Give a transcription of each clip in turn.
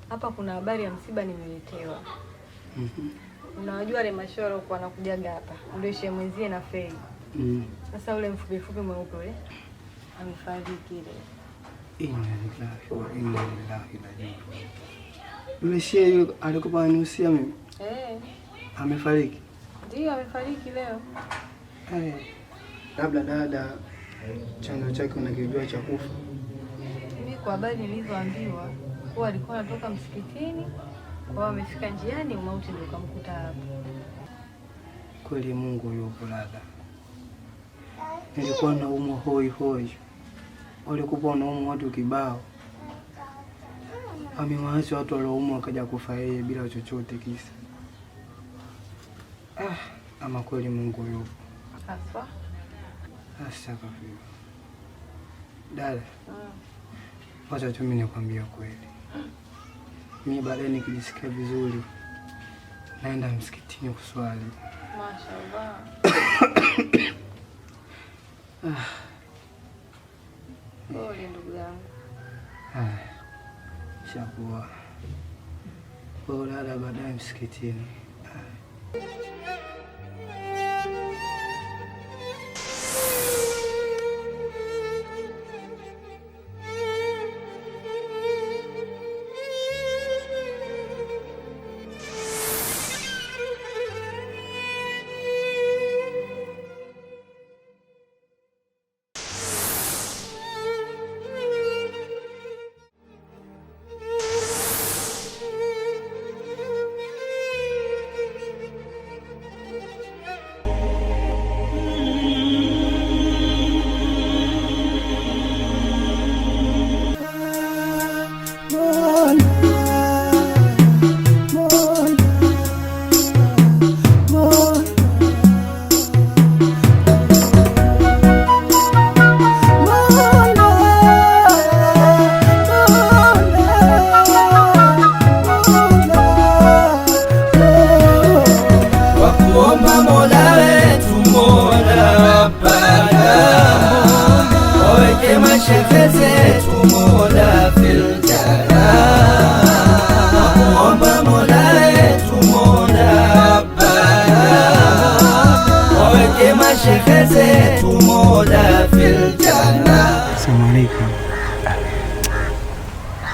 Hapa kuna habari ya msiba nimeletewa. Unawajua wale mashoro kwa wanakujaga hapa. Ndio shehe mwenzie na Fei. Sasa ule mfupi mweupe ule amefariki leo. Inna lillahi wa inna ilaihi raji'un. Yule shehe yule alikuwa anihusia mimi? Amefariki? Ndio amefariki leo. Labda dada chanzo chake unakijua cha kufa. Mimi kwa habari nilizoambiwa kwa alikuwa anatoka msikitini, kwa amefika njiani umauti ndio kamkuta hapo. Kweli Mungu yupo dada. Nilikuwa na umo hoi. Walikuwa na umo watu kibao. Amewaacha watu walioumwa wakaja kufa yeye bila chochote kisa. Ama kweli Mungu yupo. Aswa? Astaghfirullah. Dada. Wacha tu mimi nikwambie kweli. Mimi baadaye nikijisikia vizuri naenda msikitini kuswali. Mashaallah. Pole ndugu yangu. Shakuwa. Kwa dada baadaye msikitini.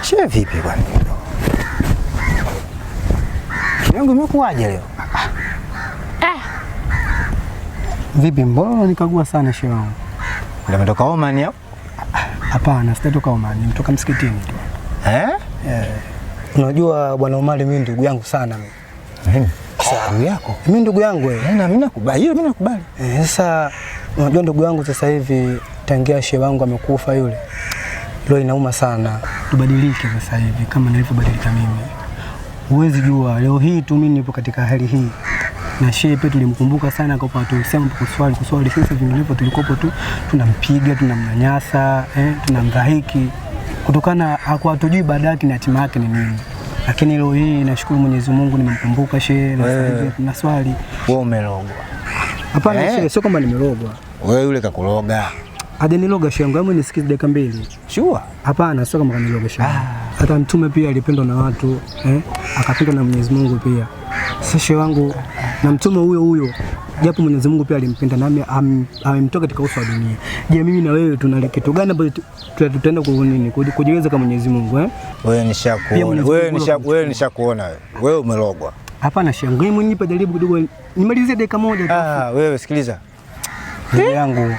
Shehe vipi bwana? Yangu umekuaje leo? Vipi mbona nikagua sana shehe wangu? Ndio umetoka Oman hapo? Hapana, sitatoka Oman, nimetoka msikitini tu. Unajua bwana Omari mimi ndugu yangu sana mimi. Ndugu yako? Mimi ndugu yangu wewe. Na mimi nakubali. Hiyo mimi nakubali. Sasa unajua ndugu yangu sasa hivi tangia shehe wangu amekufa yule. Leo inauma sana. Tubadilike sasa hivi kama nilivyobadilika mimi. Huwezi jua leo hii tu mimi nipo katika hali hii. Na shehe pia tulimkumbuka sana kwa sababu tulisema kuswali sisi vinginevyo tulikopo tu tunampiga, tunamnyanyasa, tunamdhahiki kutokana hakuwa tujui baada yake na hatima yake ni nini. Lakini leo hii nashukuru Mwenyezi Mungu nimemkumbuka shehe na sasa hivi tunaswali. Wewe umelogwa? Hapana shehe, sio kama nimerogwa. Wewe yule kakuloga. Hajaniloga shehe wangu, hebu nisikize dakika mbili. Sure? Hapana, sio kama kaniloga shehe. Hata mtume pia alipendwa na watu, akapendwa na Mwenyezi Mungu pia. Sasa shehe wangu na mtume huyo japo Mwenyezi Mungu pia alimpenda nami amemtoa katika uso wa dunia. Je, mimi na wewe tuna kitu gani ambacho tutaenda kujiweza kama Mwenyezi Mungu Wewe nishakuona. Wewe nishakuona wewe. Wewe umelogwa. Hapana shehe wangu, mimi nipe jaribu kidogo nimalizie dakika moja tu. Wewe sikiliza. Ndugu yangu,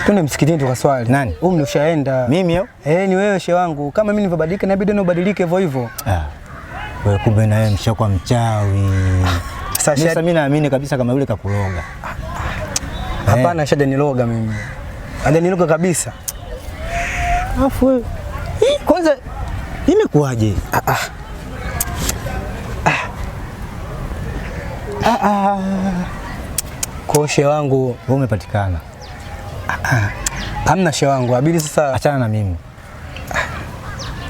twende msikitini tukaswali. Nani? Wewe ushaenda. Mimi au? Ni wewe shehe wangu. Kama mimi nilivyobadilika inabidi na ubadilike hivyo hivyo. Wewe kumbe na wewe mshakuwa mchawi. Sasa mimi naamini kabisa kama yule kakuloga. Hapana, shada niloga mimi. Hajaniloga kabisa. Afu wewe kwanza imekuaje? Kwa shehe wangu wewe umepatikana. Hamna shehe wangu, abidi sasa achana na mimi.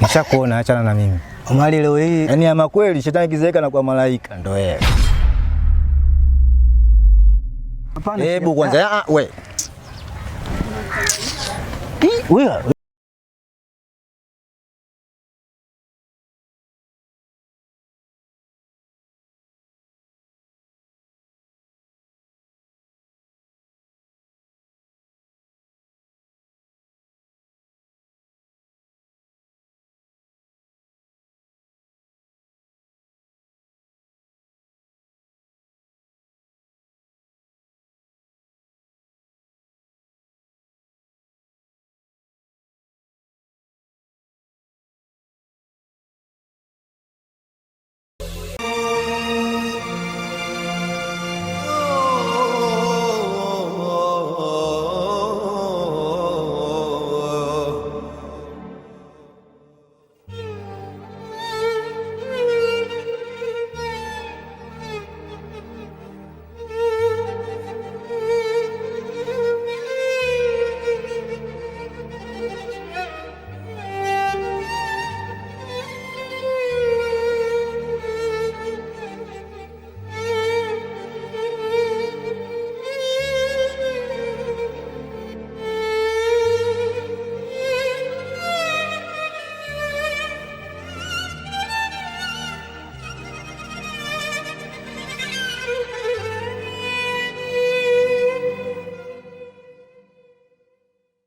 Nishakuona, achana na mimi. Omari leo hii. Yaani ama kweli shetani kizeeka na kwa malaika ndio yeye. Hapana. Hebu kwanza wewe. Wewe